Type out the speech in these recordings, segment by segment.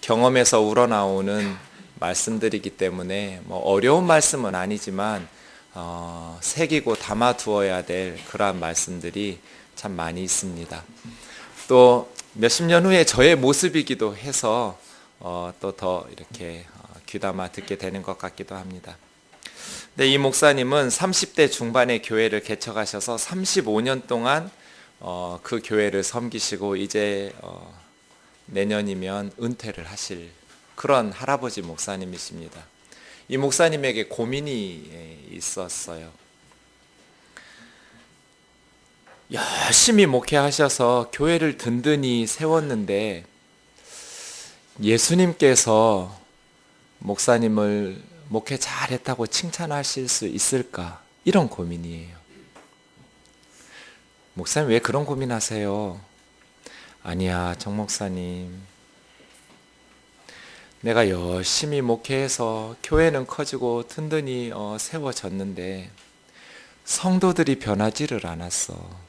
경험에서 우러나오는 말씀들이기 때문에 어려운 말씀은 아니지만 새기고 담아두어야 될 그러한 말씀들이 참 많이 있습니다. 또 몇십 년 후에 저의 모습이기도 해서 또 더 이렇게 귀담아 듣게 되는 것 같기도 합니다. 근데 이 목사님은 30대 중반에 교회를 개척하셔서 35년 동안 그 교회를 섬기시고 이제 내년이면 은퇴를 하실 그런 할아버지 목사님이십니다. 이 목사님에게 고민이 있었어요. 열심히 목회하셔서 교회를 든든히 세웠는데 예수님께서 목사님을 목회 잘했다고 칭찬하실 수 있을까? 이런 고민이에요. 목사님 왜 그런 고민하세요? 아니야, 정 목사님. 내가 열심히 목회해서 교회는 커지고 든든히 세워졌는데 성도들이 변하지를 않았어.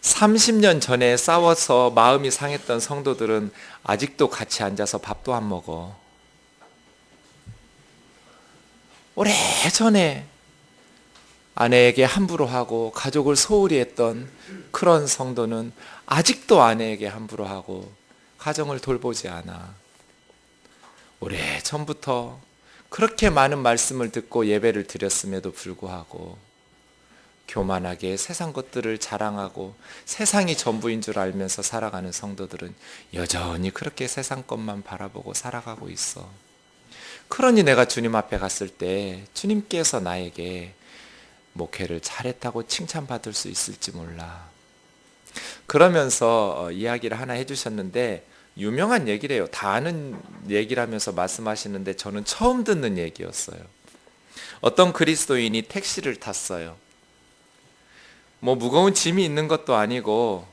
30년 전에 싸워서 마음이 상했던 성도들은 아직도 같이 앉아서 밥도 안 먹어. 오래전에 아내에게 함부로 하고 가족을 소홀히 했던 그런 성도는 아직도 아내에게 함부로 하고 가정을 돌보지 않아. 오래전부터 그렇게 많은 말씀을 듣고 예배를 드렸음에도 불구하고 교만하게 세상 것들을 자랑하고 세상이 전부인 줄 알면서 살아가는 성도들은 여전히 그렇게 세상 것만 바라보고 살아가고 있어. 그러니 내가 주님 앞에 갔을 때 주님께서 나에게 목회를 잘했다고 칭찬받을 수 있을지 몰라. 그러면서 이야기를 하나 해주셨는데 유명한 얘기래요. 다 아는 얘기라면서 말씀하시는데 저는 처음 듣는 얘기였어요. 어떤 그리스도인이 택시를 탔어요. 무거운 짐이 있는 것도 아니고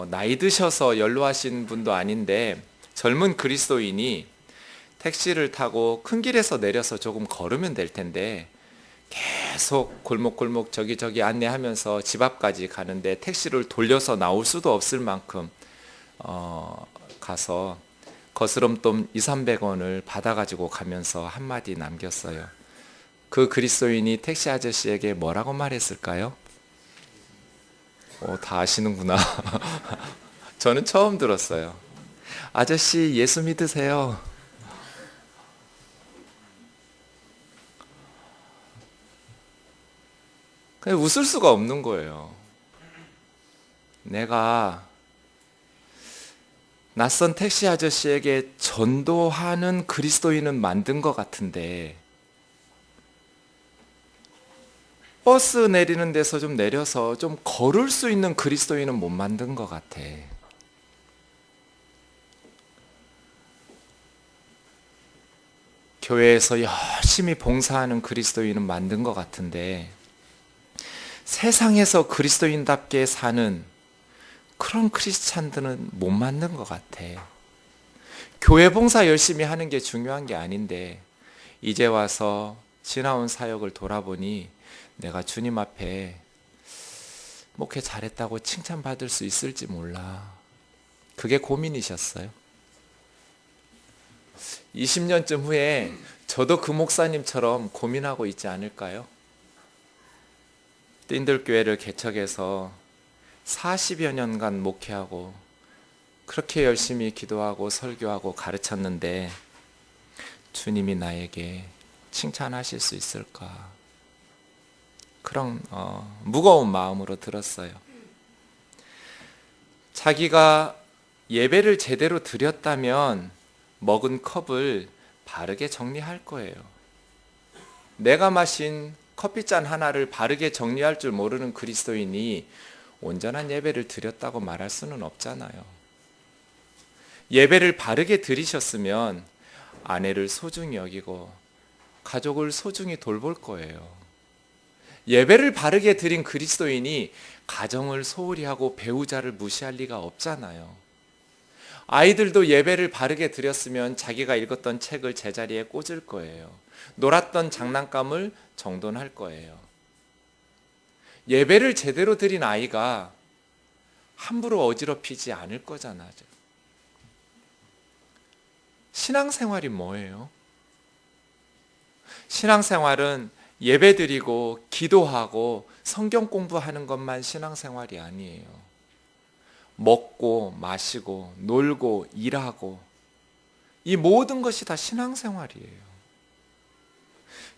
나이 드셔서 연로하신 분도 아닌데 젊은 그리스도인이 택시를 타고 큰 길에서 내려서 조금 걸으면 될 텐데 계속 골목골목 저기저기 안내하면서 집 앞까지 가는데 택시를 돌려서 나올 수도 없을 만큼 가서 거스름돈 200~300원을 받아가지고 가면서 한마디 남겼어요. 그 그리스도인이 택시 아저씨에게 뭐라고 말했을까요? 다 아시는구나. 저는 처음 들었어요. 아저씨 예수 믿으세요. 그냥 웃을 수가 없는 거예요. 내가 낯선 택시 아저씨에게 전도하는 그리스도인은 만든 것 같은데 버스 내리는 데서 좀 내려서 좀 걸을 수 있는 그리스도인은 못 만든 것 같아. 교회에서 열심히 봉사하는 그리스도인은 만든 것 같은데 세상에서 그리스도인답게 사는 그런 크리스찬들은 못 만든 것 같아. 교회 봉사 열심히 하는 게 중요한 게 아닌데 이제 와서 지나온 사역을 돌아보니 내가 주님 앞에 목회 잘했다고 칭찬받을 수 있을지 몰라. 그게 고민이셨어요. 20년쯤 후에 저도 그 목사님처럼 고민하고 있지 않을까요? 띵들교회를 개척해서 40여 년간 목회하고 그렇게 열심히 기도하고 설교하고 가르쳤는데 주님이 나에게 칭찬하실 수 있을까? 그런 무거운 마음으로 들었어요. 자기가 예배를 제대로 드렸다면 먹은 컵을 바르게 정리할 거예요. 내가 마신 커피잔 하나를 바르게 정리할 줄 모르는 그리스도인이 온전한 예배를 드렸다고 말할 수는 없잖아요. 예배를 바르게 드리셨으면 아내를 소중히 여기고 가족을 소중히 돌볼 거예요. 예배를 바르게 드린 그리스도인이 가정을 소홀히 하고 배우자를 무시할 리가 없잖아요. 아이들도 예배를 바르게 드렸으면 자기가 읽었던 책을 제자리에 꽂을 거예요. 놀았던 장난감을 정돈할 거예요. 예배를 제대로 드린 아이가 함부로 어지럽히지 않을 거잖아요. 신앙생활이 뭐예요? 신앙생활은 예배드리고 기도하고 성경 공부하는 것만 신앙생활이 아니에요. 먹고 마시고 놀고 일하고 이 모든 것이 다 신앙생활이에요.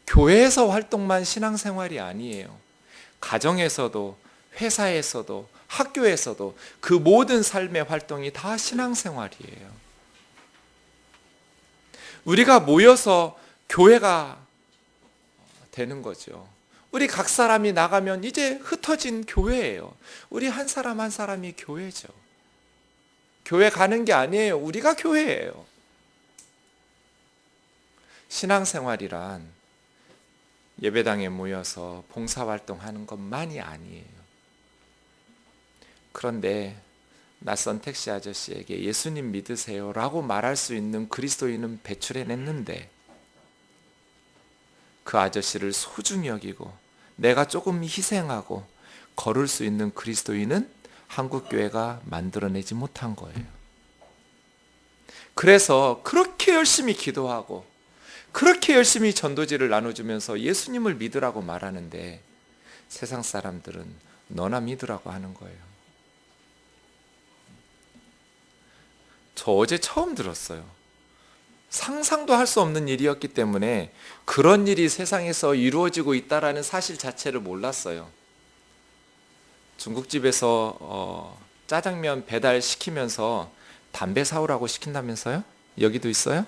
교회에서 활동만 신앙생활이 아니에요. 가정에서도 회사에서도 학교에서도 그 모든 삶의 활동이 다 신앙생활이에요. 우리가 모여서 교회가 되는 거죠. 우리 각 사람이 나가면 이제 흩어진 교회예요. 우리 한 사람 한 사람이 교회죠. 교회 가는 게 아니에요. 우리가 교회예요. 신앙생활이란 예배당에 모여서 봉사활동하는 것만이 아니에요. 그런데 낯선 택시 아저씨에게 예수님 믿으세요 라고 말할 수 있는 그리스도인은 배출해냈는데 그 아저씨를 소중히 여기고 내가 조금 희생하고 걸을 수 있는 그리스도인은 한국교회가 만들어내지 못한 거예요. 그래서 그렇게 열심히 기도하고 그렇게 열심히 전도지를 나눠주면서 예수님을 믿으라고 말하는데 세상 사람들은 너나 믿으라고 하는 거예요. 저 어제 처음 들었어요. 상상도 할 수 없는 일이었기 때문에 그런 일이 세상에서 이루어지고 있다라는 사실 자체를 몰랐어요. 중국집에서 짜장면 배달시키면서 담배 사오라고 시킨다면서요? 여기도 있어요?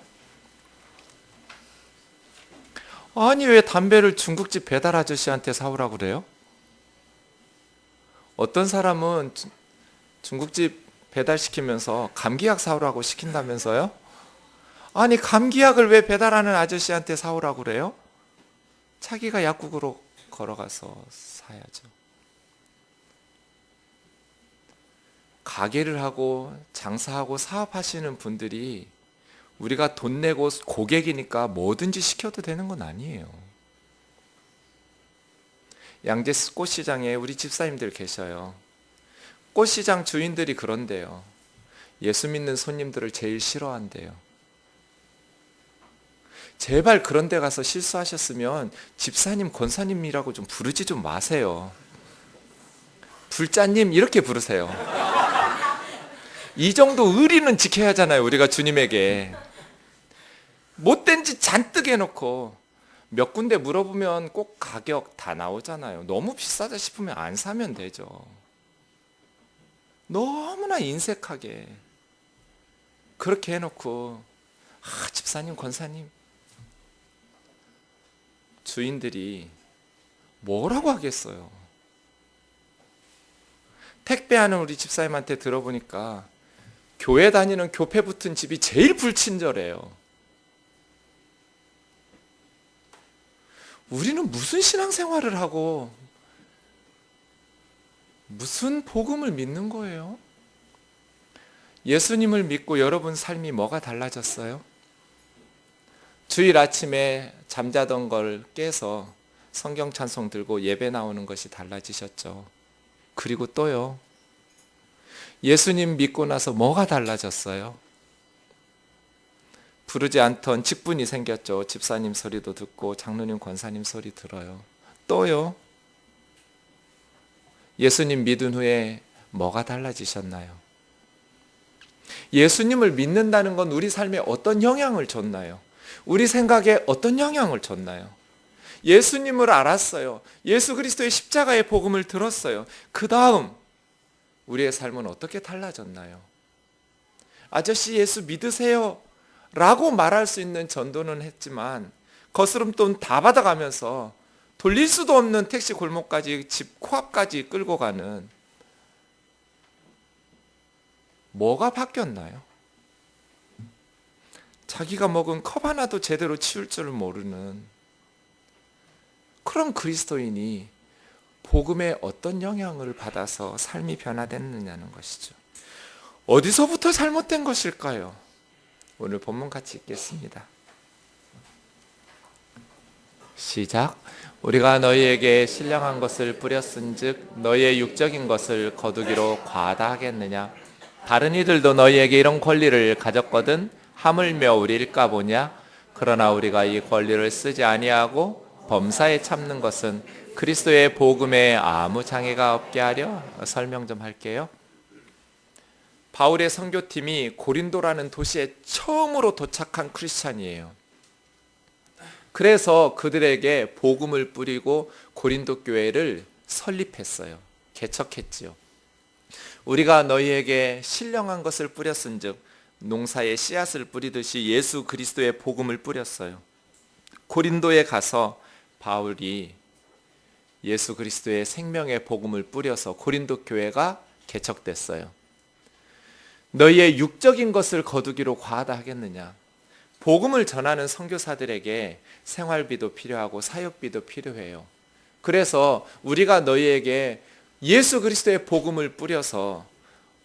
아니 왜 담배를 중국집 배달 아저씨한테 사오라고 그래요? 어떤 사람은 중국집 배달시키면서 감기약 사오라고 시킨다면서요? 아니 감기약을 왜 배달하는 아저씨한테 사오라고 그래요? 자기가 약국으로 걸어가서 사야죠. 가게를 하고 장사하고 사업하시는 분들이 우리가 돈 내고 고객이니까 뭐든지 시켜도 되는 건 아니에요. 양재 꽃시장에 우리 집사님들 계셔요. 꽃시장 주인들이 그런데요. 예수 믿는 손님들을 제일 싫어한대요. 제발 그런 데 가서 실수하셨으면 집사님, 권사님이라고 좀 부르지 좀 마세요. 불자님 이렇게 부르세요. 이 정도 의리는 지켜야 하잖아요. 우리가 주님에게. 못된 짓 잔뜩 해놓고 몇 군데 물어보면 꼭 가격 다 나오잖아요. 너무 비싸다 싶으면 안 사면 되죠. 너무나 인색하게 그렇게 해놓고 집사님, 권사님 주인들이 뭐라고 하겠어요. 택배하는 우리 집사님한테 들어보니까 교회 다니는 교패 붙은 집이 제일 불친절해요. 우리는 무슨 신앙생활을 하고 무슨 복음을 믿는 거예요? 예수님을 믿고 여러분 삶이 뭐가 달라졌어요? 주일 아침에 잠자던 걸 깨서 성경 찬송 들고 예배 나오는 것이 달라지셨죠. 그리고 또요. 예수님 믿고 나서 뭐가 달라졌어요? 부르지 않던 직분이 생겼죠. 집사님 소리도 듣고 장로님, 권사님 소리 들어요. 또요. 예수님 믿은 후에 뭐가 달라지셨나요? 예수님을 믿는다는 건 우리 삶에 어떤 영향을 줬나요? 우리 생각에 어떤 영향을 줬나요? 예수님을 알았어요. 예수 그리스도의 십자가의 복음을 들었어요. 그 다음 우리의 삶은 어떻게 달라졌나요? 아저씨 예수 믿으세요 라고 말할 수 있는 전도는 했지만 거스름돈 다 받아가면서 돌릴 수도 없는 택시 골목까지 집 코앞까지 끌고 가는 뭐가 바뀌었나요? 자기가 먹은 컵 하나도 제대로 치울 줄 모르는 그런 그리스도인이 복음에 어떤 영향을 받아서 삶이 변화됐느냐는 것이죠. 어디서부터 잘못된 것일까요? 오늘 본문 같이 읽겠습니다. 시작. 우리가 너희에게 신령한 것을 뿌렸은즉 너희의 육적인 것을 거두기로 과다하겠느냐? 다른 이들도 너희에게 이런 권리를 가졌거든 하물며 우리일까 보냐? 그러나 우리가 이 권리를 쓰지 아니하고 범사에 참는 것은 그리스도의 복음에 아무 장애가 없게 하려. 설명 좀 할게요. 바울의 선교팀이 고린도라는 도시에 처음으로 도착한 크리스찬이에요. 그래서 그들에게 복음을 뿌리고 고린도 교회를 설립했어요. 개척했지요. 우리가 너희에게 신령한 것을 뿌렸은즉 농사에 씨앗을 뿌리듯이 예수 그리스도의 복음을 뿌렸어요. 고린도에 가서 바울이 예수 그리스도의 생명의 복음을 뿌려서 고린도 교회가 개척됐어요. 너희의 육적인 것을 거두기로 과하다 하겠느냐? 복음을 전하는 선교사들에게 생활비도 필요하고 사역비도 필요해요. 그래서 우리가 너희에게 예수 그리스도의 복음을 뿌려서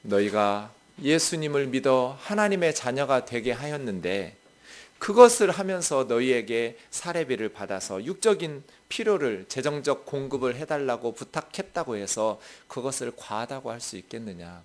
너희가 예수님을 믿어 하나님의 자녀가 되게 하였는데, 그것을 하면서 너희에게 사례비를 받아서 육적인 필요를 재정적 공급을 해달라고 부탁했다고 해서 그것을 과하다고 할 수 있겠느냐?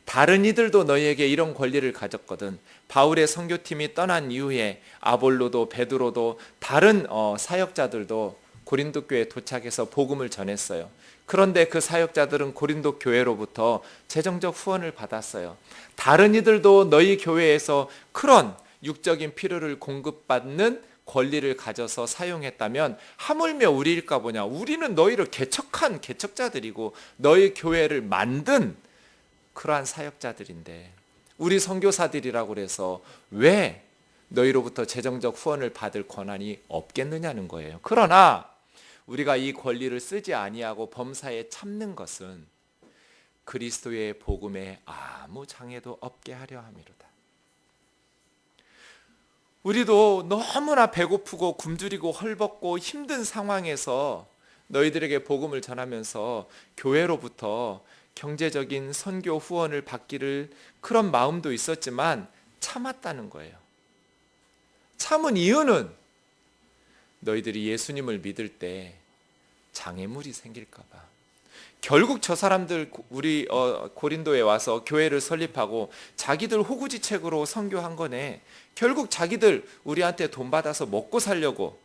다른 이들도 너희에게 이런 권리를 가졌거든. 바울의 선교팀이 떠난 이후에 아볼로도 베드로도 다른 사역자들도 고린도 교회에 도착해서 복음을 전했어요. 그런데 그 사역자들은 고린도 교회로부터 재정적 후원을 받았어요. 다른 이들도 너희 교회에서 그런 육적인 필요를 공급받는 권리를 가져서 사용했다면 하물며 우리일까 보냐? 우리는 너희를 개척한 개척자들이고 너희 교회를 만든 그러한 사역자들인데 우리 선교사들이라고 그래서 왜 너희로부터 재정적 후원을 받을 권한이 없겠느냐는 거예요. 그러나 우리가 이 권리를 쓰지 아니하고 범사에 참는 것은 그리스도의 복음에 아무 장애도 없게 하려 함이로다. 우리도 너무나 배고프고 굶주리고 헐벗고 힘든 상황에서 너희들에게 복음을 전하면서 교회로부터 경제적인 선교 후원을 받기를 그런 마음도 있었지만 참았다는 거예요. 참은 이유는 너희들이 예수님을 믿을 때 장애물이 생길까 봐. 결국 저 사람들 우리 고린도에 와서 교회를 설립하고 자기들 호구지책으로 선교한 거네. 결국 자기들 우리한테 돈 받아서 먹고 살려고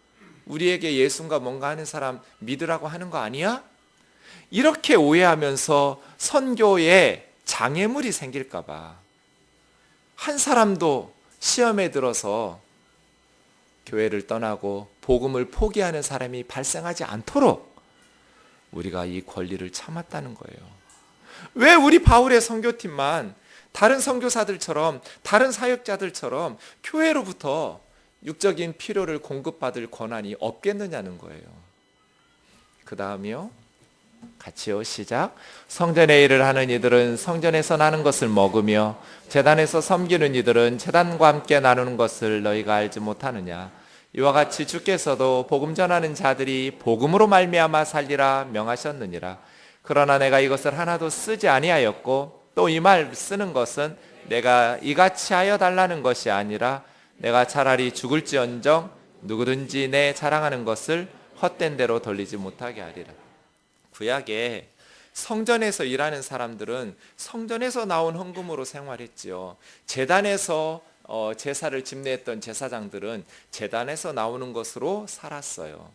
우리에게 예수가 뭔가 하는 사람 믿으라고 하는 거 아니야? 이렇게 오해하면서 선교에 장애물이 생길까 봐 한 사람도 시험에 들어서 교회를 떠나고 복음을 포기하는 사람이 발생하지 않도록 우리가 이 권리를 참았다는 거예요. 왜 우리 바울의 선교팀만 다른 선교사들처럼 다른 사역자들처럼 교회로부터 육적인 필요를 공급받을 권한이 없겠느냐는 거예요. 그 다음이요. 같이요. 시작. 성전의 일을 하는 이들은 성전에서 나는 것을 먹으며 제단에서 섬기는 이들은 제단과 함께 나누는 것을 너희가 알지 못하느냐? 이와 같이 주께서도 복음 전하는 자들이 복음으로 말미암아 살리라 명하셨느니라. 그러나 내가 이것을 하나도 쓰지 아니하였고 또 이 말 쓰는 것은 내가 이같이 하여 달라는 것이 아니라 내가 차라리 죽을지언정 누구든지 내 자랑하는 것을 헛된 대로 돌리지 못하게 하리라. 구약에 성전에서 일하는 사람들은 성전에서 나온 헌금으로 생활했지요. 제단에서 제사를 집례했던 제사장들은 제단에서 나오는 것으로 살았어요.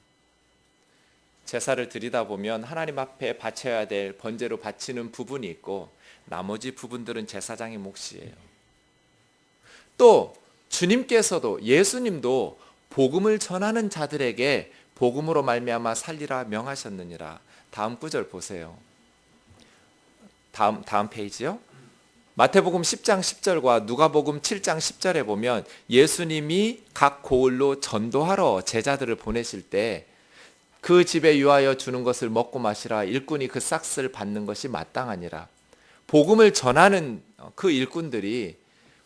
제사를 드리다 보면 하나님 앞에 바쳐야 될 번제로 바치는 부분이 있고 나머지 부분들은 제사장의 몫이에요. 또 주님께서도 예수님도 복음을 전하는 자들에게 복음으로 말미암아 살리라 명하셨느니라. 다음 구절 보세요. 다음 페이지요. 마태복음 10장 10절과 누가복음 7장 10절에 보면 예수님이 각 고을로 전도하러 제자들을 보내실 때 그 집에 유하여 주는 것을 먹고 마시라. 일꾼이 그 싹스를 받는 것이 마땅하니라. 복음을 전하는 그 일꾼들이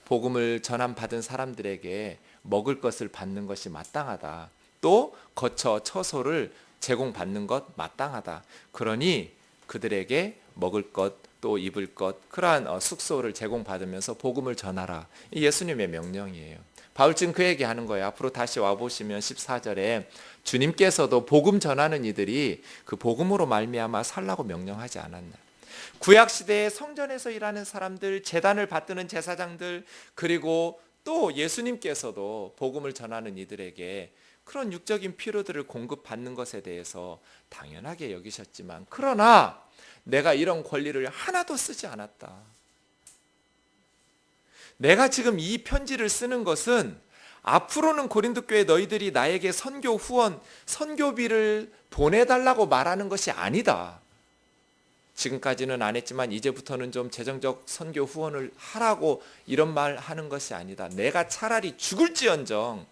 복음을 전함 받은 사람들에게 먹을 것을 받는 것이 마땅하다. 또 거처 처소를 제공받는 것 마땅하다. 그러니 그들에게 먹을 것 또 입을 것 그러한 숙소를 제공받으면서 복음을 전하라. 이 예수님의 명령이에요. 바울 지금 그 얘기하는 거예요. 앞으로 다시 와보시면 14절에 주님께서도 복음 전하는 이들이 그 복음으로 말미암아 살라고 명령하지 않았나. 구약시대에 성전에서 일하는 사람들, 제단을 받드는 제사장들, 그리고 또 예수님께서도 복음을 전하는 이들에게 그런 육적인 필요들을 공급받는 것에 대해서 당연하게 여기셨지만, 그러나 내가 이런 권리를 하나도 쓰지 않았다. 내가 지금 이 편지를 쓰는 것은 앞으로는 고린도 교회 너희들이 나에게 선교 후원, 선교비를 보내달라고 말하는 것이 아니다. 지금까지는 안 했지만 이제부터는 좀 재정적 선교 후원을 하라고 이런 말 하는 것이 아니다. 내가 차라리 죽을지언정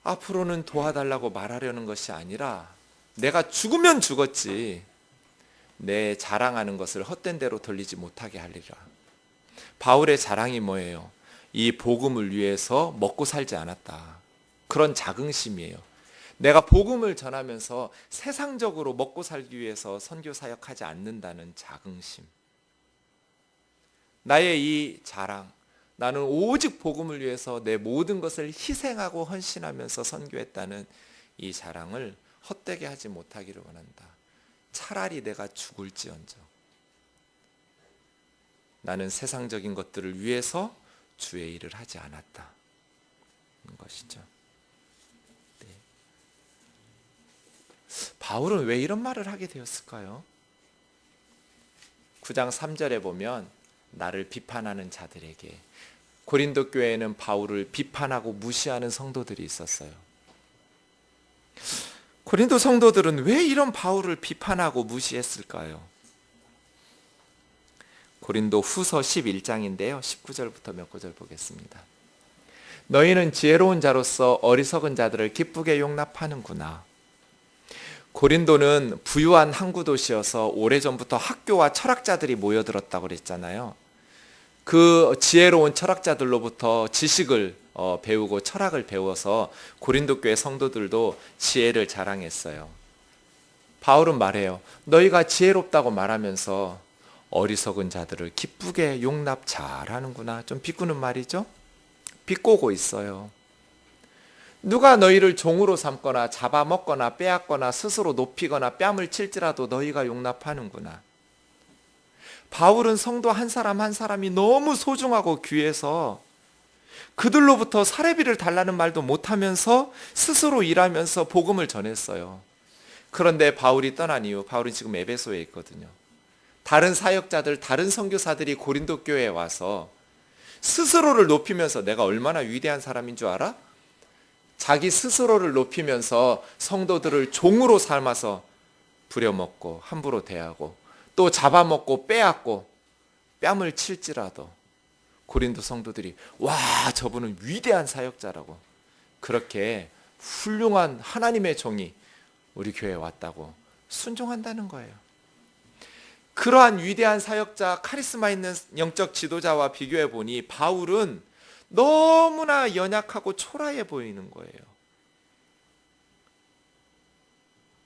앞으로는 도와달라고 말하려는 것이 아니라, 내가 죽으면 죽었지 내 자랑하는 것을 헛된 대로 돌리지 못하게 하리라. 바울의 자랑이 뭐예요? 이 복음을 위해서 먹고 살지 않았다. 그런 자긍심이에요. 내가 복음을 전하면서 세상적으로 먹고 살기 위해서 선교 사역하지 않는다는 자긍심. 나의 이 자랑, 나는 오직 복음을 위해서 내 모든 것을 희생하고 헌신하면서 선교했다는 이 자랑을 헛되게 하지 못하기를 원한다. 차라리 내가 죽을지언정 나는 세상적인 것들을 위해서 주의 일을 하지 않았다는 것이죠. 네. 바울은 왜 이런 말을 하게 되었을까요? 9장 3절에 보면 나를 비판하는 자들에게, 고린도 교회에는 바울을 비판하고 무시하는 성도들이 있었어요. 고린도 성도들은 왜 이런 바울을 비판하고 무시했을까요? 고린도 후서 11장인데요. 19절부터 몇 구절 보겠습니다. 너희는 지혜로운 자로서 어리석은 자들을 기쁘게 용납하는구나. 고린도는 부유한 항구 도시여서 오래전부터 학교와 철학자들이 모여들었다고 그랬잖아요. 그 지혜로운 철학자들로부터 지식을 배우고 철학을 배워서 고린도 교회 성도들도 지혜를 자랑했어요. 바울은 말해요. 너희가 지혜롭다고 말하면서 어리석은 자들을 기쁘게 용납 잘하는구나. 좀 비꼬는 말이죠. 비꼬고 있어요. 누가 너희를 종으로 삼거나 잡아먹거나 빼앗거나 스스로 높이거나 뺨을 칠지라도 너희가 용납하는구나. 바울은 성도 한 사람 한 사람이 너무 소중하고 귀해서 그들로부터 사례비를 달라는 말도 못하면서 스스로 일하면서 복음을 전했어요. 그런데 바울이 떠난 이후, 바울이 지금 에베소에 있거든요. 다른 사역자들, 다른 선교사들이 고린도 교회에 와서 스스로를 높이면서 내가 얼마나 위대한 사람인 줄 알아? 자기 스스로를 높이면서 성도들을 종으로 삶아서 부려먹고 함부로 대하고 또 잡아먹고 빼앗고 뺨을 칠지라도 고린도 성도들이 와, 저분은 위대한 사역자라고, 그렇게 훌륭한 하나님의 종이 우리 교회에 왔다고 순종한다는 거예요. 그러한 위대한 사역자, 카리스마 있는 영적 지도자와 비교해 보니 바울은 너무나 연약하고 초라해 보이는 거예요.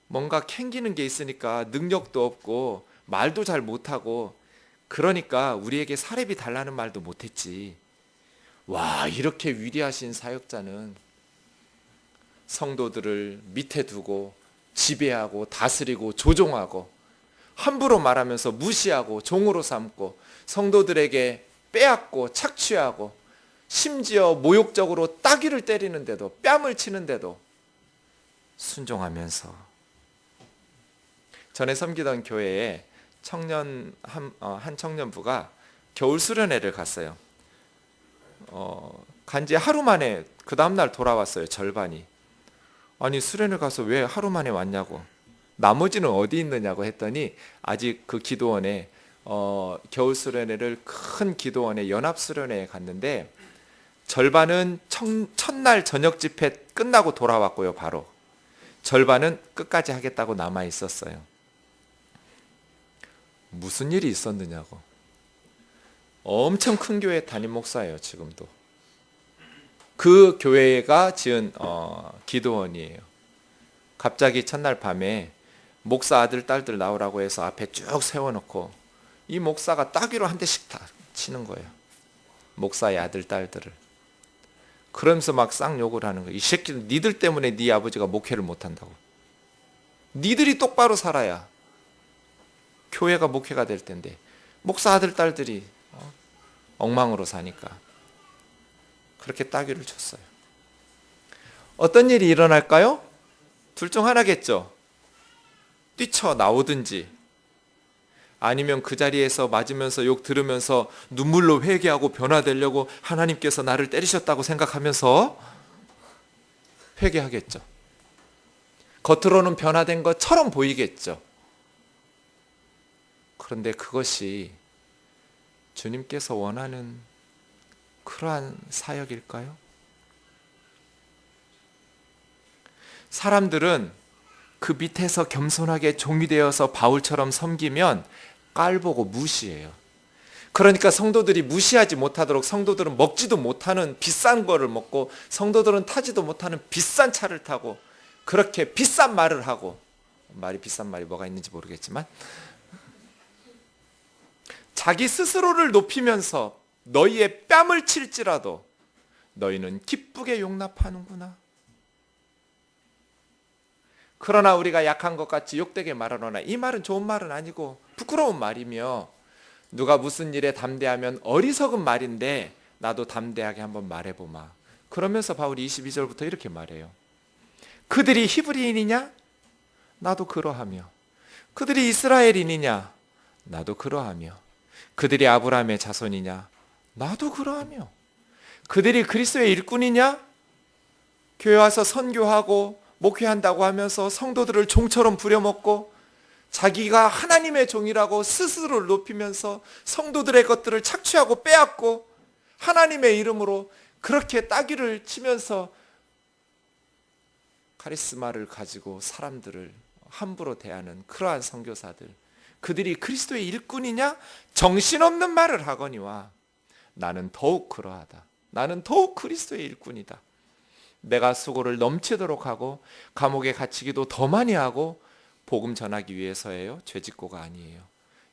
뭔가 캥기는 게 있으니까 능력도 없고 말도 잘 못하고, 그러니까 우리에게 사례비 달라는 말도 못했지. 와, 이렇게 위대하신 사역자는 성도들을 밑에 두고 지배하고 다스리고 조종하고 함부로 말하면서 무시하고 종으로 삼고 성도들에게 빼앗고 착취하고 심지어 모욕적으로 따귀를 때리는데도, 뺨을 치는데도 순종하면서. 전에 섬기던 교회에 한 청년부가 겨울 수련회를 갔어요. 간지 하루 만에 그 다음날 돌아왔어요. 절반이. 아니, 수련회 가서 왜 하루 만에 왔냐고, 나머지는 어디 있느냐고 했더니 아직 그 기도원에 겨울 수련회를 큰 기도원에 연합 수련회에 갔는데 절반은 첫날 저녁 집회 끝나고 돌아왔고요. 바로 절반은 끝까지 하겠다고 남아 있었어요. 무슨 일이 있었느냐고. 엄청 큰 교회 담임 목사예요. 지금도 그 교회가 지은 기도원이에요. 갑자기 첫날 밤에 목사 아들 딸들 나오라고 해서 앞에 쭉 세워놓고 이 목사가 따귀로 한 대씩 다 치는 거예요. 목사의 아들 딸들을. 그러면서 막 쌍욕을 하는 거예요. 이 새끼들, 니들 때문에 네 아버지가 목회를 못한다고. 니들이 똑바로 살아야 교회가 목회가 될 텐데 목사 아들 딸들이 엉망으로 사니까. 그렇게 따귀를 쳤어요. 어떤 일이 일어날까요? 둘 중 하나겠죠. 뛰쳐나오든지 아니면 그 자리에서 맞으면서 욕 들으면서 눈물로 회개하고 변화되려고 하나님께서 나를 때리셨다고 생각하면서 회개하겠죠. 겉으로는 변화된 것처럼 보이겠죠. 그런데 그것이 주님께서 원하는 그러한 사역일까요? 사람들은 그 밑에서 겸손하게 종이 되어서 바울처럼 섬기면 깔보고 무시해요. 그러니까 성도들이 무시하지 못하도록 성도들은 먹지도 못하는 비싼 거를 먹고 성도들은 타지도 못하는 비싼 차를 타고 그렇게 비싼 말을 하고, 말이 비싼 말이 뭐가 있는지 모르겠지만 자기 스스로를 높이면서 너희의 뺨을 칠지라도 너희는 기쁘게 용납하는구나. 그러나 우리가 약한 것 같이 욕되게 말하노나 이 말은 좋은 말은 아니고 부끄러운 말이며 누가 무슨 일에 담대하면 어리석은 말인데 나도 담대하게 한번 말해보마. 그러면서 바울이 22절부터 이렇게 말해요. 그들이 히브리인이냐? 나도 그러하며. 그들이 이스라엘인이냐? 나도 그러하며. 그들이 아브라함의 자손이냐? 나도 그러하며. 그들이 그리스도의 일꾼이냐? 교회 와서 선교하고 목회한다고 하면서 성도들을 종처럼 부려먹고 자기가 하나님의 종이라고 스스로를 높이면서 성도들의 것들을 착취하고 빼앗고 하나님의 이름으로 그렇게 따귀를 치면서 카리스마를 가지고 사람들을 함부로 대하는 그러한 선교사들, 그들이 그리스도의 일꾼이냐? 정신없는 말을 하거니와 나는 더욱 그러하다. 나는 더욱 그리스도의 일꾼이다. 내가 수고를 넘치도록 하고 감옥에 갇히기도 더 많이 하고 복음 전하기 위해서예요. 죄짓고가 아니에요.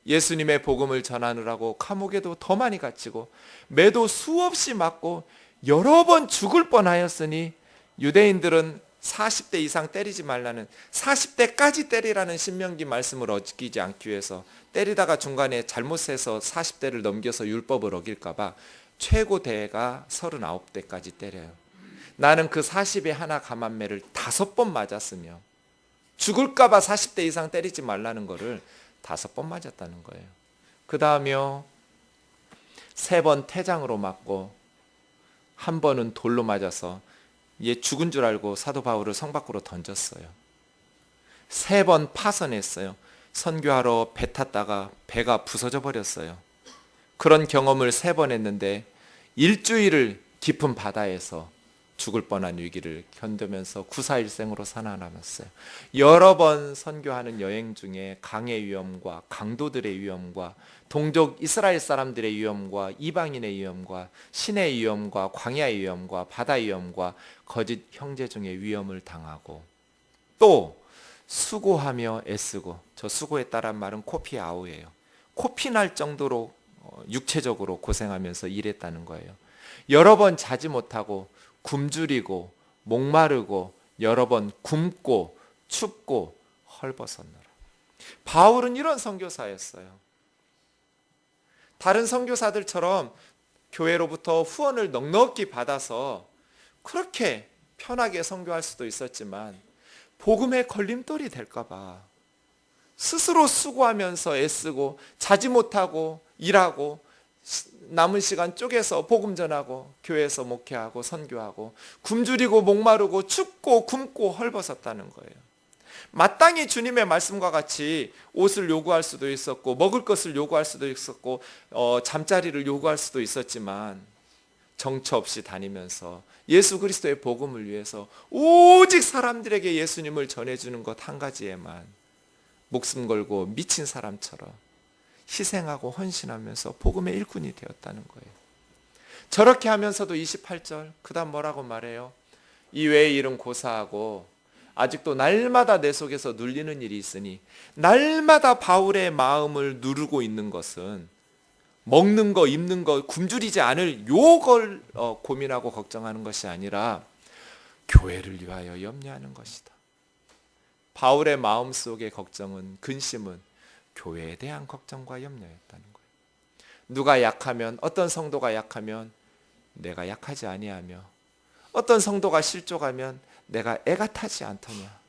예수님의 복음을 전하느라고 감옥에도 더 많이 갇히고 매도 수없이 맞고 여러 번 죽을 뻔하였으니 유대인들은 40대 이상 때리지 말라는 40대까지 때리라는 신명기 말씀을 어기지 않기 위해서 때리다가 중간에 잘못해서 40대를 넘겨서 율법을 어길까 봐 최고 대가 39대까지 때려요. 나는 그 40에 하나 감한매를 5번 맞았으며 죽을까 봐 40대 이상 때리지 말라는 거를 5번 맞았다는 거예요. 그 다음에 3번 태장으로 맞고 한 번은 돌로 맞아서 얘 죽은 줄 알고 사도 바울을 성 밖으로 던졌어요. 3번 파선했어요. 선교하러 배 탔다가 배가 부서져 버렸어요. 그런 경험을 3번 했는데 일주일을 깊은 바다에서 죽을 뻔한 위기를 견디면서 구사일생으로 살아남았어요. 여러 번 선교하는 여행 중에 강의 위험과 강도들의 위험과 동족 이스라엘 사람들의 위험과 이방인의 위험과 신의 위험과 광야의 위험과 바다 위험과 거짓 형제 중의 위험을 당하고 또 수고하며 애쓰고, 저 수고에 따른 말은 코피아우예요. 코피 날 정도로 육체적으로 고생하면서 일했다는 거예요. 여러 번 자지 못하고 굶주리고 목마르고 여러 번 굶고 춥고 헐벗었노라. 바울은 이런 선교사였어요. 다른 선교사들처럼 교회로부터 후원을 넉넉히 받아서 그렇게 편하게 선교할 수도 있었지만 복음의 걸림돌이 될까 봐 스스로 수고하면서 애쓰고 자지 못하고 일하고 남은 시간 쪼개서 복음 전하고 교회에서 목회하고 선교하고 굶주리고 목마르고 춥고 굶고 헐벗었다는 거예요. 마땅히 주님의 말씀과 같이 옷을 요구할 수도 있었고 먹을 것을 요구할 수도 있었고 잠자리를 요구할 수도 있었지만 정처 없이 다니면서 예수 그리스도의 복음을 위해서 오직 사람들에게 예수님을 전해주는 것 한 가지에만 목숨 걸고 미친 사람처럼 희생하고 헌신하면서 복음의 일꾼이 되었다는 거예요. 저렇게 하면서도 28절 그 다음 뭐라고 말해요? 이 외의 일은 고사하고 아직도 날마다 내 속에서 눌리는 일이 있으니, 날마다 바울의 마음을 누르고 있는 것은 먹는 거 입는 거 굶주리지 않을 요걸 고민하고 걱정하는 것이 아니라 교회를 위하여 염려하는 것이다. 바울의 마음속의 걱정은, 근심은 교회에 대한 걱정과 염려였다는 거예요. 누가 약하면, 어떤 성도가 약하면 내가 약하지 아니하며, 어떤 성도가 실족하면 내가 애가 타지 않더냐.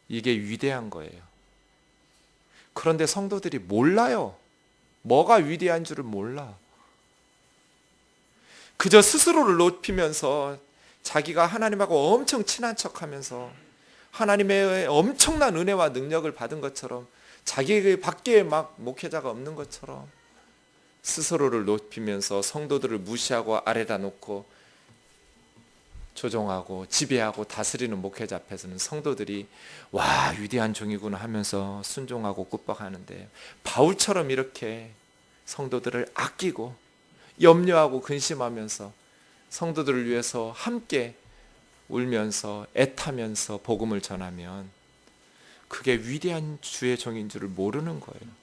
이게 위대한 거예요. 그런데 성도들이 몰라요. 뭐가 위대한 줄을 몰라. 그저 스스로를 높이면서 자기가 하나님하고 엄청 친한 척하면서 하나님의 엄청난 은혜와 능력을 받은 것처럼, 자기 밖에 막 목회자가 없는 것처럼 스스로를 높이면서 성도들을 무시하고 아래다 놓고 조종하고 지배하고 다스리는 목회자 앞에서는 성도들이 와, 위대한 종이구나 하면서 순종하고 굽박하는데, 바울처럼 이렇게 성도들을 아끼고 염려하고 근심하면서 성도들을 위해서 함께 울면서 애타면서 복음을 전하면 그게 위대한 주의 종인 줄을 모르는 거예요.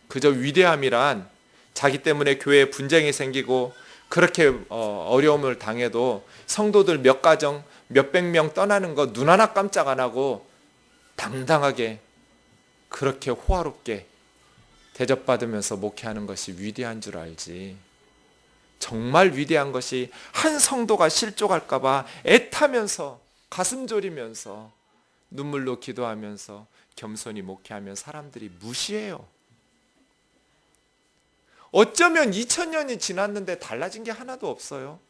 그저 위대함이란 자기 때문에 교회에 분쟁이 생기고 그렇게 어려움을 당해도 성도들 몇 가정 몇백 명 떠나는 거 눈 하나 깜짝 안 하고 당당하게 그렇게 호화롭게 대접받으면서 목회하는 것이 위대한 줄 알지, 정말 위대한 것이 한 성도가 실족할까 봐 애타면서 가슴 졸이면서 눈물로 기도하면서 겸손히 목회하면 사람들이 무시해요. 어쩌면 2000년이 지났는데 달라진 게 하나도 없어요.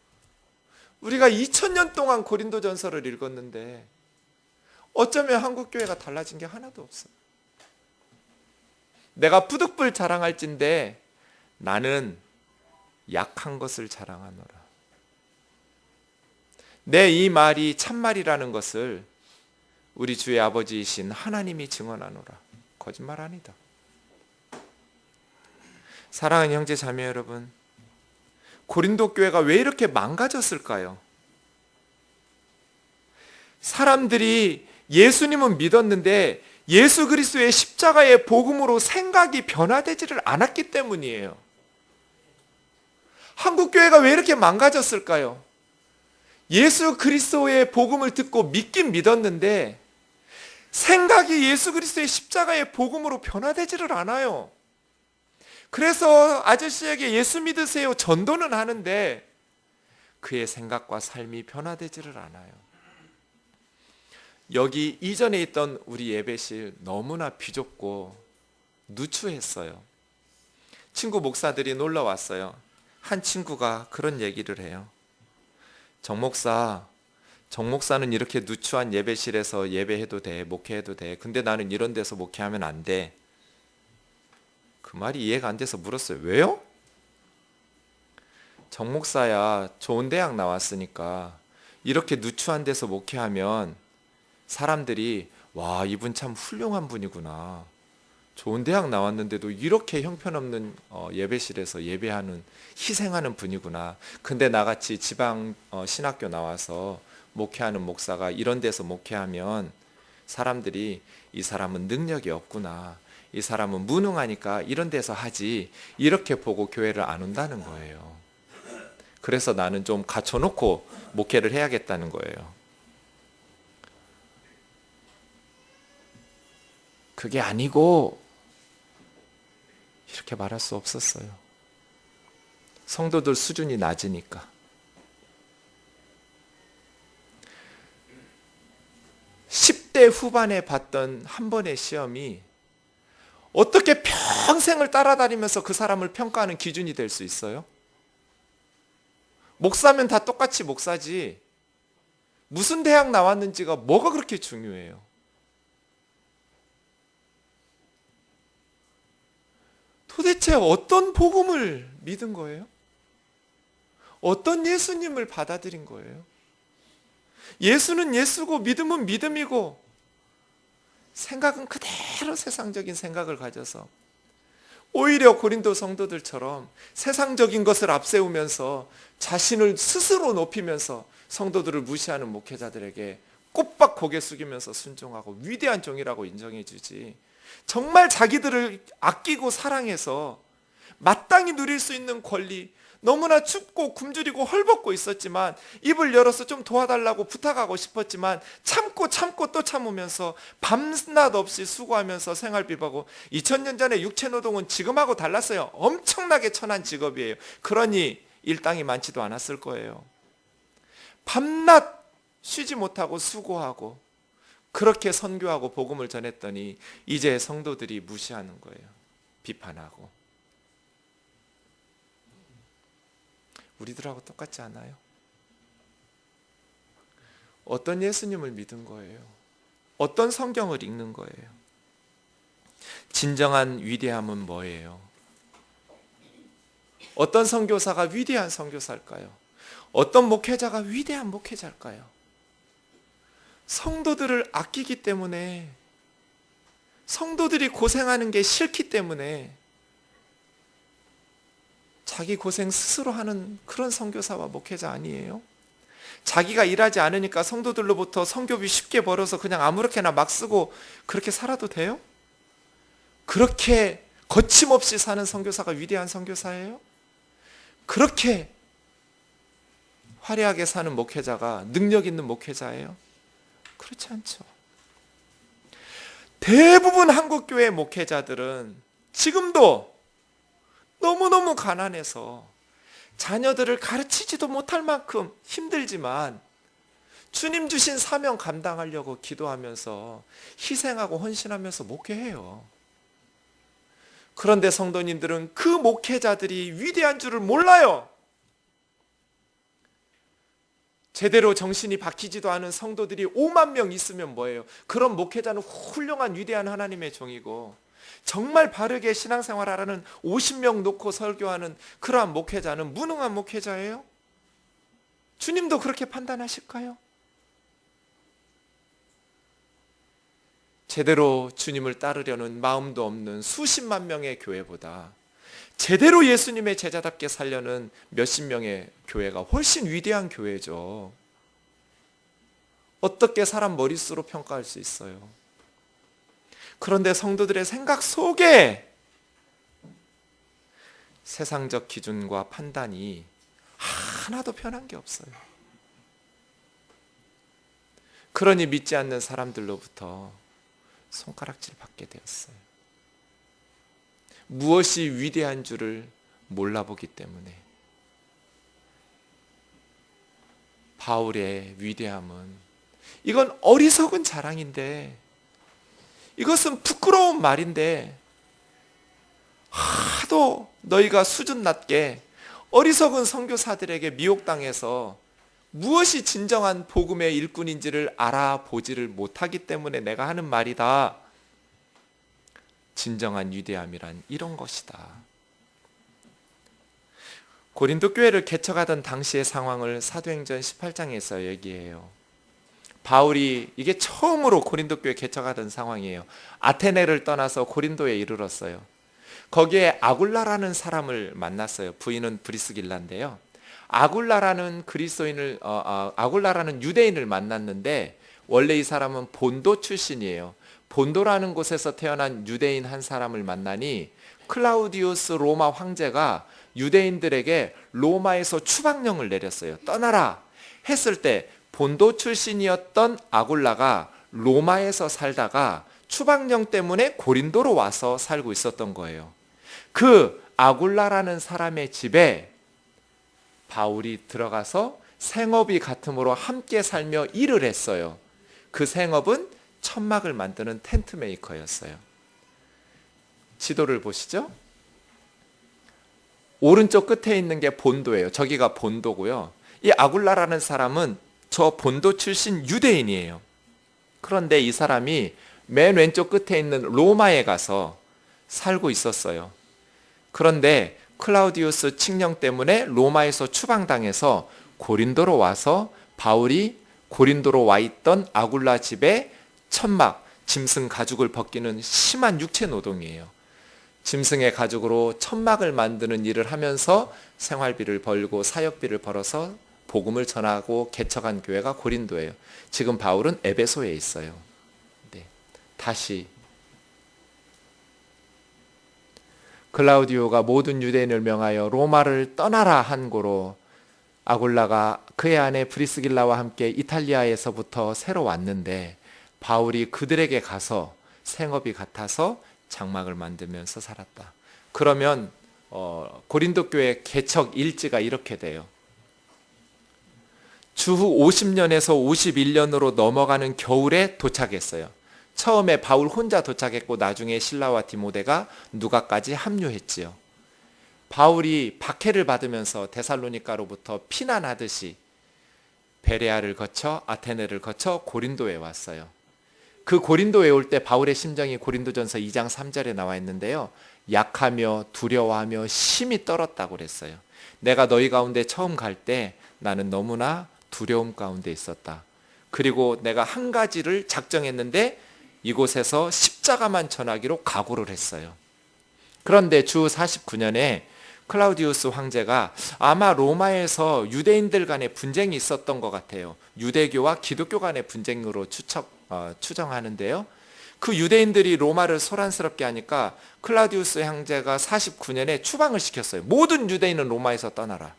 우리가 2000년 동안 고린도전서를 읽었는데 어쩌면 한국교회가 달라진 게 하나도 없어요. 내가 푸득불 자랑할진대 나는 약한 것을 자랑하노라. 내 이 말이 참말이라는 것을 우리 주의 아버지이신 하나님이 증언하노라. 거짓말 아니다. 사랑하는 형제 자매 여러분, 고린도 교회가 왜 이렇게 망가졌을까요? 사람들이 예수님은 믿었는데 예수 그리스도의 십자가의 복음으로 생각이 변화되지를 않았기 때문이에요. 한국 교회가 왜 이렇게 망가졌을까요? 예수 그리스도의 복음을 듣고 믿긴 믿었는데 생각이 예수 그리스도의 십자가의 복음으로 변화되지를 않아요. 그래서 아저씨에게 예수 믿으세요 전도는 하는데 그의 생각과 삶이 변화되지를 않아요. 여기 이전에 있던 우리 예배실 너무나 비좁고 누추했어요. 친구 목사들이 놀러 왔어요. 한 친구가 그런 얘기를 해요. 정 목사는 이렇게 누추한 예배실에서 예배해도 돼, 목회해도 돼. 근데 나는 이런 데서 목회하면 안 돼. 그 말이 이해가 안 돼서 물었어요. 왜요? 정 목사야 좋은 대학 나왔으니까 이렇게 누추한 데서 목회하면 사람들이 와, 이분 참 훌륭한 분이구나. 좋은 대학 나왔는데도 이렇게 형편없는 예배실에서 예배하는, 희생하는 분이구나. 근데 나같이 지방 신학교 나와서 목회하는 목사가 이런 데서 목회하면 사람들이 이 사람은 능력이 없구나, 이 사람은 무능하니까 이런 데서 하지, 이렇게 보고 교회를 안 온다는 거예요. 그래서 나는 좀 갖춰놓고 목회를 해야겠다는 거예요. 그게 아니고 이렇게 말할 수 없었어요. 성도들 수준이 낮으니까. 10대 후반에 봤던 한 번의 시험이 어떻게 평생을 따라다니면서 그 사람을 평가하는 기준이 될 수 있어요? 목사면 다 똑같이 목사지 무슨 대학 나왔는지가 뭐가 그렇게 중요해요? 도대체 어떤 복음을 믿은 거예요? 어떤 예수님을 받아들인 거예요? 예수는 예수고 믿음은 믿음이고 생각은 그대로 세상적인 생각을 가져서 오히려 고린도 성도들처럼 세상적인 것을 앞세우면서 자신을 스스로 높이면서 성도들을 무시하는 목회자들에게 꼬박 고개 숙이면서 순종하고 위대한 종이라고 인정해 주지, 정말 자기들을 아끼고 사랑해서 마땅히 누릴 수 있는 권리, 너무나 춥고 굶주리고 헐벗고 있었지만 입을 열어서 좀 도와달라고 부탁하고 싶었지만 참고 또 참으면서 밤낮 없이 수고하면서 생활비하고 2000년 전에 육체노동은 지금하고 달랐어요. 엄청나게 천한 직업이에요. 그러니 일당이 많지도 않았을 거예요. 밤낮 쉬지 못하고 수고하고 그렇게 선교하고 복음을 전했더니 이제 성도들이 무시하는 거예요. 비판하고. 우리들하고 똑같지 않아요? 어떤 예수님을 믿은 거예요? 어떤 성경을 읽는 거예요? 진정한 위대함은 뭐예요? 어떤 선교사가 위대한 선교사일까요? 어떤 목회자가 위대한 목회자일까요? 성도들을 아끼기 때문에, 성도들이 고생하는 게 싫기 때문에 자기 고생 스스로 하는 그런 선교사와 목회자 아니에요? 자기가 일하지 않으니까 성도들로부터 선교비 쉽게 벌어서 그냥 아무렇게나 막 쓰고 그렇게 살아도 돼요? 그렇게 거침없이 사는 선교사가 위대한 선교사예요? 그렇게 화려하게 사는 목회자가 능력 있는 목회자예요? 그렇지 않죠. 대부분 한국교회 목회자들은 지금도 너무너무 가난해서 자녀들을 가르치지도 못할 만큼 힘들지만 주님 주신 사명 감당하려고 기도하면서 희생하고 헌신하면서 목회해요. 그런데 성도님들은 그 목회자들이 위대한 줄을 몰라요. 제대로 정신이 박히지도 않은 성도들이 5만 명 있으면 뭐예요? 그런 목회자는 훌륭한 위대한 하나님의 종이고, 정말 바르게 신앙생활하라는 50명 놓고 설교하는 그러한 목회자는 무능한 목회자예요? 주님도 그렇게 판단하실까요? 제대로 주님을 따르려는 마음도 없는 수십만 명의 교회보다 제대로 예수님의 제자답게 살려는 몇십 명의 교회가 훨씬 위대한 교회죠. 어떻게 사람 머릿수로 평가할 수 있어요? 그런데 성도들의 생각 속에 세상적 기준과 판단이 하나도 편한 게 없어요. 그러니 믿지 않는 사람들로부터 손가락질 받게 되었어요. 무엇이 위대한 줄을 몰라보기 때문에. 바울의 위대함은, 이건 어리석은 자랑인데, 이것은 부끄러운 말인데, 하도 너희가 수준 낮게 어리석은 선교사들에게 미혹당해서 무엇이 진정한 복음의 일꾼인지를 알아보지를 못하기 때문에 내가 하는 말이다. 진정한 위대함이란 이런 것이다. 고린도 교회를 개척하던 당시의 상황을 사도행전 18장에서 얘기해요. 바울이 이게 처음으로 고린도 교회 개척하던 상황이에요. 아테네를 떠나서 고린도에 이르렀어요. 거기에 아굴라라는 사람을 만났어요. 부인은 브리스길라인데요. 아굴라라는 아굴라라는 유대인을 만났는데 원래 이 사람은 본도 출신이에요. 본도라는 곳에서 태어난 유대인 한 사람을 만나니 클라우디우스 로마 황제가 유대인들에게 로마에서 추방령을 내렸어요. 떠나라 했을 때 본도 출신이었던 아굴라가 로마에서 살다가 추방령 때문에 고린도로 와서 살고 있었던 거예요. 그 아굴라라는 사람의 집에 바울이 들어가서 생업이 같음으로 함께 살며 일을 했어요. 그 생업은 천막을 만드는 텐트 메이커였어요. 지도를 보시죠. 오른쪽 끝에 있는 게 본도예요. 저기가 본도고요. 이 아굴라라는 사람은 저 본도 출신 유대인이에요. 그런데 이 사람이 맨 왼쪽 끝에 있는 로마에 가서 살고 있었어요. 그런데 클라우디우스 칙령 때문에 로마에서 추방당해서 고린도로 와서 바울이 고린도로 와 있던 아굴라 집에 천막, 짐승 가죽을 벗기는 심한 육체 노동이에요. 짐승의 가죽으로 천막을 만드는 일을 하면서 생활비를 벌고 사역비를 벌어서 복음을 전하고 개척한 교회가 고린도예요. 지금 바울은 에베소에 있어요. 네. 다시 글라우디오가 모든 유대인을 명하여 로마를 떠나라 한 고로 아굴라가 그의 아내 브리스길라와 함께 이탈리아에서부터 새로 왔는데 바울이 그들에게 가서 생업이 같아서 장막을 만들면서 살았다. 그러면 고린도 교회 개척 일지가 이렇게 돼요. 주후 50년에서 51년으로 넘어가는 겨울에 도착했어요. 처음에 바울 혼자 도착했고 나중에 실라와 디모데가 누가까지 합류했지요. 바울이 박해를 받으면서 데살로니가로부터 피난하듯이 베레아를 거쳐 아테네를 거쳐 고린도에 왔어요. 그 고린도에 올 때 바울의 심정이 고린도전서 2장 3절에 나와 있는데요. 약하며 두려워하며 심히 떨었다고 그랬어요. 내가 너희 가운데 처음 갈 때 나는 너무나 두려움 가운데 있었다. 그리고 내가 한 가지를 작정했는데 이곳에서 십자가만 전하기로 각오를 했어요. 그런데 주 49년에 클라우디우스 황제가 아마 로마에서 유대인들 간의 분쟁이 있었던 것 같아요. 유대교와 기독교 간의 분쟁으로 추정하는데요. 그 유대인들이 로마를 소란스럽게 하니까 클라우디우스 황제가 49년에 추방을 시켰어요. 모든 유대인은 로마에서 떠나라.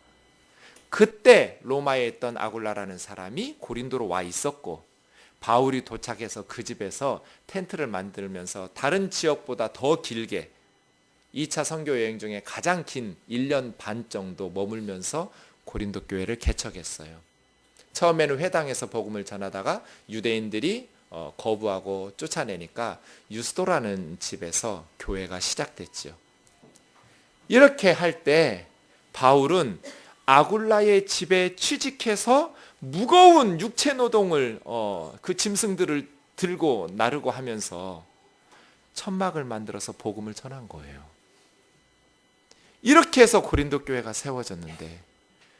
그때 로마에 있던 아굴라라는 사람이 고린도로 와 있었고 바울이 도착해서 그 집에서 텐트를 만들면서 다른 지역보다 더 길게 2차 선교 여행 중에 가장 긴 1년 반 정도 머물면서 고린도 교회를 개척했어요. 처음에는 회당에서 복음을 전하다가 유대인들이 거부하고 쫓아내니까 유스도라는 집에서 교회가 시작됐죠. 이렇게 할 때 바울은 아굴라의 집에 취직해서 무거운 육체 노동을 그 짐승들을 들고 나르고 하면서 천막을 만들어서 복음을 전한 거예요. 이렇게 해서 고린도 교회가 세워졌는데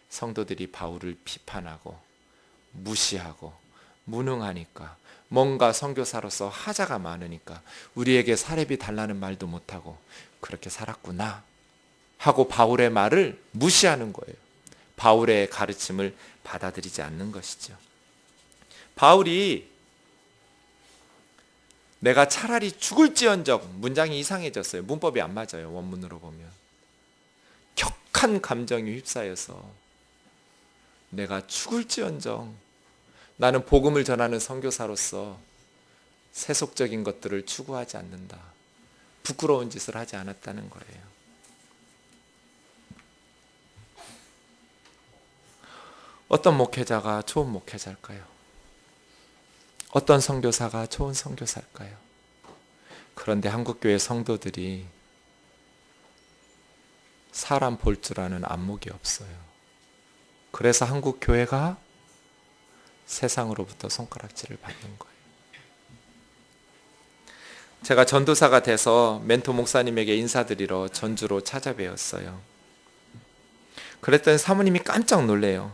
성도들이 바울을 비판하고 무시하고 무능하니까 뭔가 선교사로서 하자가 많으니까 우리에게 사례비 달라는 말도 못하고 그렇게 살았구나 하고 바울의 말을 무시하는 거예요. 바울의 가르침을 받아들이지 않는 것이죠. 바울이 내가 차라리 죽을지언정, 문장이 이상해졌어요. 문법이 안 맞아요. 원문으로 보면 격한 감정이 휩싸여서 내가 죽을지언정 나는 복음을 전하는 선교사로서 세속적인 것들을 추구하지 않는다. 부끄러운 짓을 하지 않았다는 거예요. 어떤 목회자가 좋은 목회자일까요? 어떤 선교사가 좋은 선교사일까요? 그런데 한국교회 성도들이 사람 볼 줄 아는 안목이 없어요. 그래서 한국교회가 세상으로부터 손가락질을 받는 거예요. 제가 전도사가 돼서 멘토 목사님에게 인사드리러 전주로 찾아뵈었어요. 그랬더니 사모님이 깜짝 놀래요.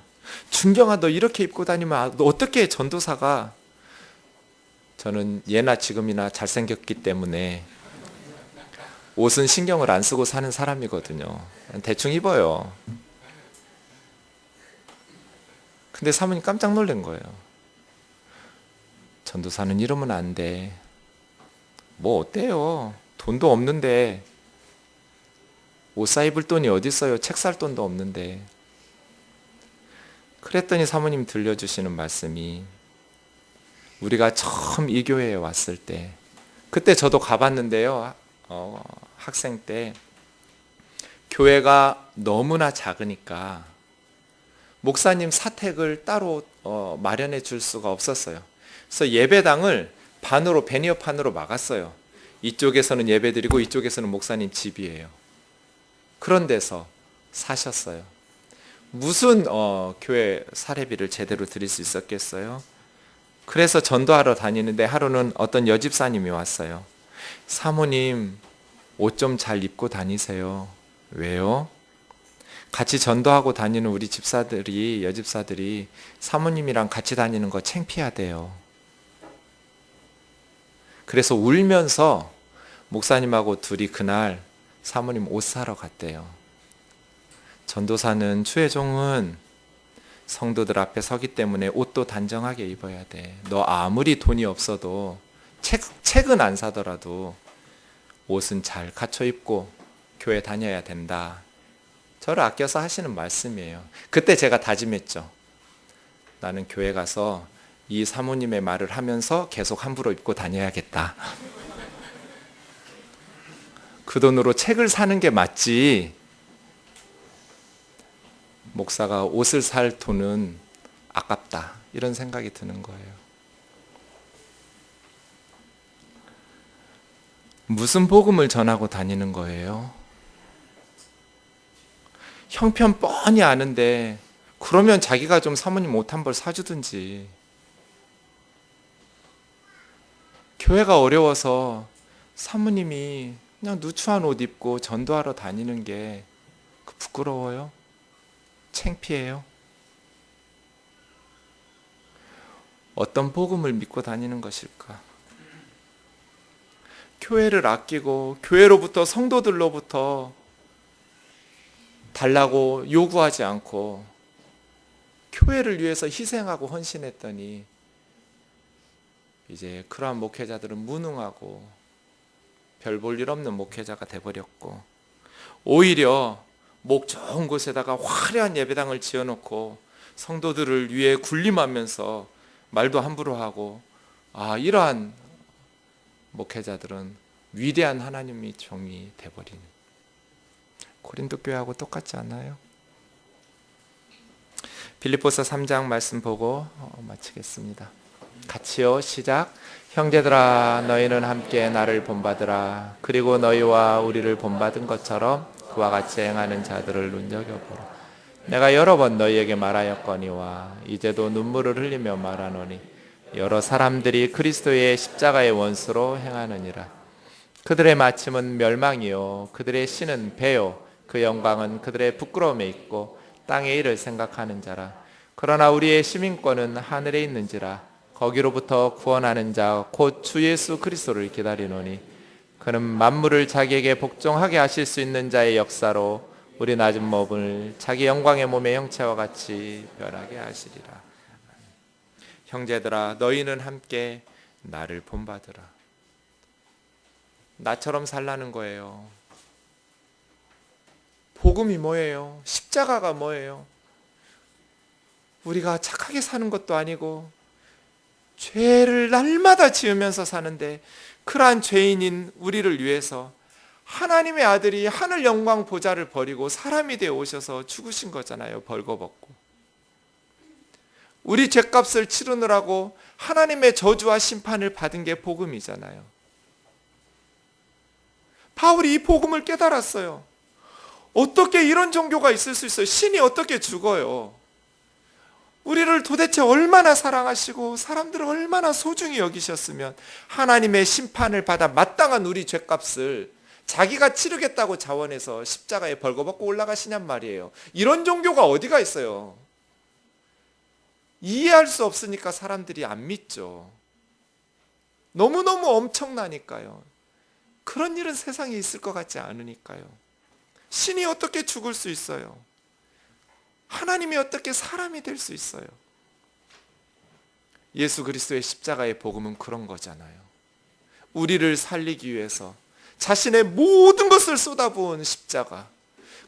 준경아, 너 이렇게 입고 다니면 너 어떻게 전도사가? 저는 예나 지금이나 잘생겼기 때문에 옷은 신경을 안 쓰고 사는 사람이거든요. 대충 입어요. 근데 사모님 깜짝 놀란 거예요. 전도사는 이러면 안 돼. 뭐 어때요? 돈도 없는데 옷 사 입을 돈이 어디 있어요? 책 살 돈도 없는데. 그랬더니 사모님 들려주시는 말씀이 우리가 처음 이 교회에 왔을 때 그때 저도 가봤는데요. 학생 때 교회가 너무나 작으니까 목사님 사택을 따로 마련해 줄 수가 없었어요. 그래서 예배당을 반으로 베니어판으로 막았어요. 이쪽에서는 예배드리고 이쪽에서는 목사님 집이에요. 그런 데서 사셨어요. 무슨 교회 사례비를 제대로 드릴 수 있었겠어요? 그래서 전도하러 다니는데 하루는 어떤 여집사님이 왔어요. 사모님 옷 좀 잘 입고 다니세요. 왜요? 같이 전도하고 다니는 우리 집사들이 여집사들이 사모님이랑 같이 다니는 거 창피하대요. 그래서 울면서 목사님하고 둘이 그날 사모님 옷 사러 갔대요. 전도사는 추혜종은 성도들 앞에 서기 때문에 옷도 단정하게 입어야 돼. 너 아무리 돈이 없어도 책은 안 사더라도 옷은 잘 갖춰 입고 교회 다녀야 된다. 저를 아껴서 하시는 말씀이에요. 그때 제가 다짐했죠. 나는 교회 가서 이 사모님의 말을 하면서 계속 함부로 입고 다녀야겠다. 그 돈으로 책을 사는 게 맞지, 목사가 옷을 살 돈은 아깝다, 이런 생각이 드는 거예요. 무슨 복음을 전하고 다니는 거예요? 형편 뻔히 아는데 그러면 자기가 좀 사모님 옷 한 벌 사주든지. 교회가 어려워서 사모님이 그냥 누추한 옷 입고 전도하러 다니는 게 부끄러워요? 창피해요? 어떤 복음을 믿고 다니는 것일까? 교회를 아끼고 교회로부터, 성도들로부터 달라고 요구하지 않고 교회를 위해서 희생하고 헌신했더니 이제 그러한 목회자들은 무능하고 별 볼 일 없는 목회자가 돼버렸고, 오히려 목 좋은 곳에다가 화려한 예배당을 지어놓고 성도들을 위해 군림하면서 말도 함부로 하고, 이러한 목회자들은 위대한 하나님의 종이 돼버리는, 고린도 교회하고 똑같지 않나요? 빌립보서 3장 말씀 보고 마치겠습니다. 같이요, 시작. 형제들아, 너희는 함께 나를 본받으라. 그리고 너희와 우리를 본받은 것처럼 그와 같이 행하는 자들을 눈여겨보라. 내가 여러 번 너희에게 말하였거니와 이제도 눈물을 흘리며 말하노니 여러 사람들이 그리스도의 십자가의 원수로 행하느니라. 그들의 마침은 멸망이요 그들의 신은 배요 그 영광은 그들의 부끄러움에 있고 땅의 일을 생각하는 자라. 그러나 우리의 시민권은 하늘에 있는지라. 거기로부터 구원하는 자 곧 주 예수 그리스도를 기다리노니 그는 만물을 자기에게 복종하게 하실 수 있는 자의 역사로 우리 낮은 몸을 자기 영광의 몸의 형체와 같이 변하게 하시리라. 형제들아, 너희는 함께 나를 본받으라. 나처럼 살라는 거예요. 복음이 뭐예요? 십자가가 뭐예요? 우리가 착하게 사는 것도 아니고 죄를 날마다 지으면서 사는데, 그러한 죄인인 우리를 위해서 하나님의 아들이 하늘 영광 보좌를 버리고 사람이 되어 오셔서 죽으신 거잖아요. 벌거벗고. 우리 죄값을 치르느라고 하나님의 저주와 심판을 받은 게 복음이잖아요. 바울이 이 복음을 깨달았어요. 어떻게 이런 종교가 있을 수 있어요? 신이 어떻게 죽어요? 우리를 도대체 얼마나 사랑하시고 사람들을 얼마나 소중히 여기셨으면 하나님의 심판을 받아 마땅한 우리 죄값을 자기가 치르겠다고 자원해서 십자가에 벌거벗고 올라가시냔 말이에요. 이런 종교가 어디가 있어요? 이해할 수 없으니까 사람들이 안 믿죠. 너무너무 엄청나니까요. 그런 일은 세상에 있을 것 같지 않으니까요. 신이 어떻게 죽을 수 있어요? 하나님이 어떻게 사람이 될 수 있어요? 예수 그리스도의 십자가의 복음은 그런 거잖아요. 우리를 살리기 위해서 자신의 모든 것을 쏟아부은 십자가.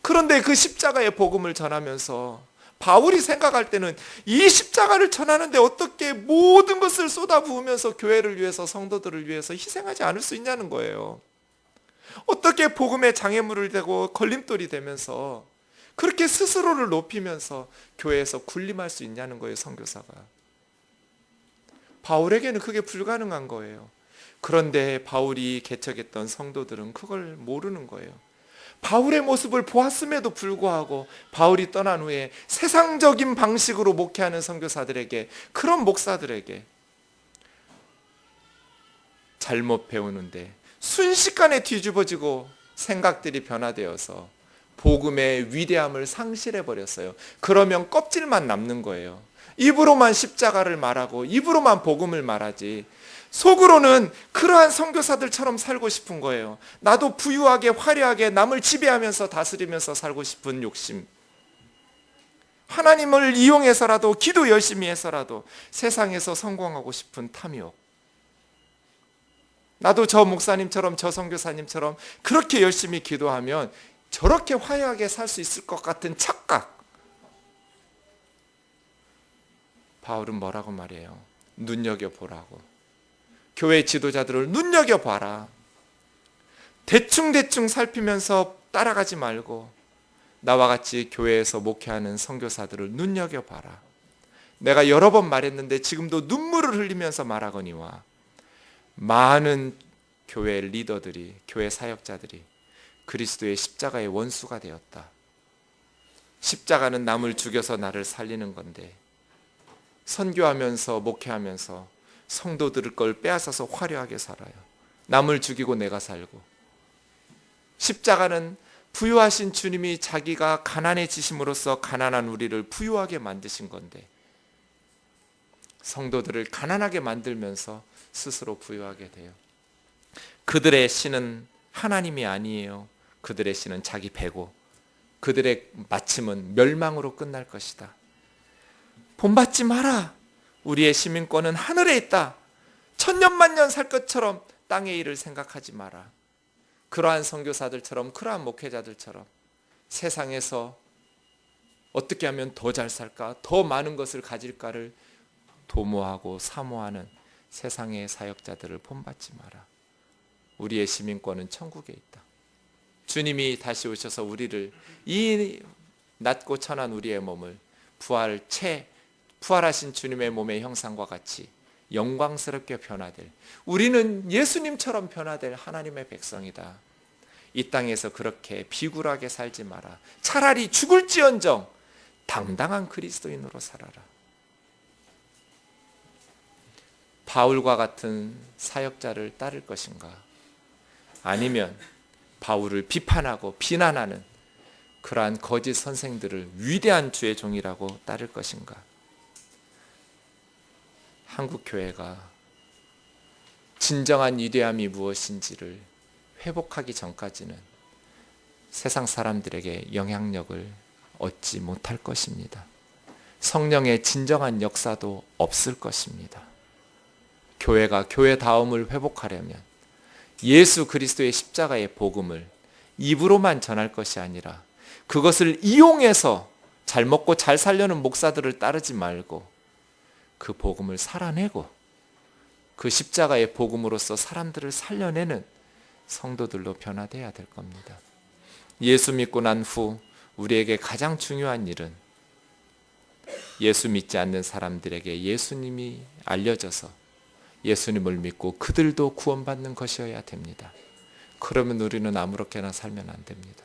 그런데 그 십자가의 복음을 전하면서 바울이 생각할 때는 이 십자가를 전하는데 어떻게 모든 것을 쏟아부으면서 교회를 위해서, 성도들을 위해서 희생하지 않을 수 있냐는 거예요. 어떻게 복음의 장애물을 대고 걸림돌이 되면서 그렇게 스스로를 높이면서 교회에서 군림할 수 있냐는 거예요, 선교사가. 바울에게는 그게 불가능한 거예요. 그런데 바울이 개척했던 성도들은 그걸 모르는 거예요. 바울의 모습을 보았음에도 불구하고 바울이 떠난 후에 세상적인 방식으로 목회하는 선교사들에게, 그런 목사들에게 잘못 배우는데 순식간에 뒤집어지고 생각들이 변화되어서 복음의 위대함을 상실해버렸어요. 그러면 껍질만 남는 거예요. 입으로만 십자가를 말하고 입으로만 복음을 말하지 속으로는 그러한 선교사들처럼 살고 싶은 거예요. 나도 부유하게 화려하게 남을 지배하면서 다스리면서 살고 싶은 욕심, 하나님을 이용해서라도, 기도 열심히 해서라도 세상에서 성공하고 싶은 탐욕. 나도 저 목사님처럼 저 선교사님처럼 그렇게 열심히 기도하면 저렇게 화려하게 살 수 있을 것 같은 착각. 바울은 뭐라고 말해요? 눈여겨보라고. 교회 지도자들을 눈여겨봐라. 대충대충 살피면서 따라가지 말고 나와 같이 교회에서 목회하는 선교사들을 눈여겨봐라. 내가 여러 번 말했는데 지금도 눈물을 흘리면서 말하거니와 많은 교회 리더들이, 교회 사역자들이 그리스도의 십자가의 원수가 되었다. 십자가는 남을 죽여서 나를 살리는 건데 선교하면서 목회하면서 성도들 걸 빼앗아서 화려하게 살아요. 남을 죽이고 내가 살고. 십자가는 부유하신 주님이 자기가 가난해지심으로써 가난한 우리를 부유하게 만드신 건데 성도들을 가난하게 만들면서 스스로 부유하게 돼요. 그들의 신은 하나님이 아니에요. 그들의 신은 자기 배고 그들의 마침은 멸망으로 끝날 것이다. 본받지 마라. 우리의 시민권은 하늘에 있다. 천년만년 살 것처럼 땅의 일을 생각하지 마라. 그러한 선교사들처럼 그러한 목회자들처럼 세상에서 어떻게 하면 더 잘 살까, 더 많은 것을 가질까를 도모하고 사모하는 세상의 사역자들을 본받지 마라. 우리의 시민권은 천국에 있다. 주님이 다시 오셔서 우리를 이 낮고 천한 우리의 몸을 부활하신 주님의 몸의 형상과 같이 영광스럽게 변화될, 우리는 예수님처럼 변화될 하나님의 백성이다. 이 땅에서 그렇게 비굴하게 살지 마라. 차라리 죽을지언정 당당한 그리스도인으로 살아라. 바울과 같은 사역자를 따를 것인가? 아니면 바울을 비판하고 비난하는 그러한 거짓 선생들을 위대한 주의 종이라고 따를 것인가? 한국 교회가 진정한 위대함이 무엇인지를 회복하기 전까지는 세상 사람들에게 영향력을 얻지 못할 것입니다. 성령의 진정한 역사도 없을 것입니다. 교회가 교회다움을 회복하려면 예수 그리스도의 십자가의 복음을 입으로만 전할 것이 아니라 그것을 이용해서 잘 먹고 잘 살려는 목사들을 따르지 말고 그 복음을 살아내고 그 십자가의 복음으로서 사람들을 살려내는 성도들로 변화돼야 될 겁니다. 예수 믿고 난 후 우리에게 가장 중요한 일은 예수 믿지 않는 사람들에게 예수님이 알려져서 예수님을 믿고 그들도 구원받는 것이어야 됩니다. 그러면 우리는 아무렇게나 살면 안 됩니다.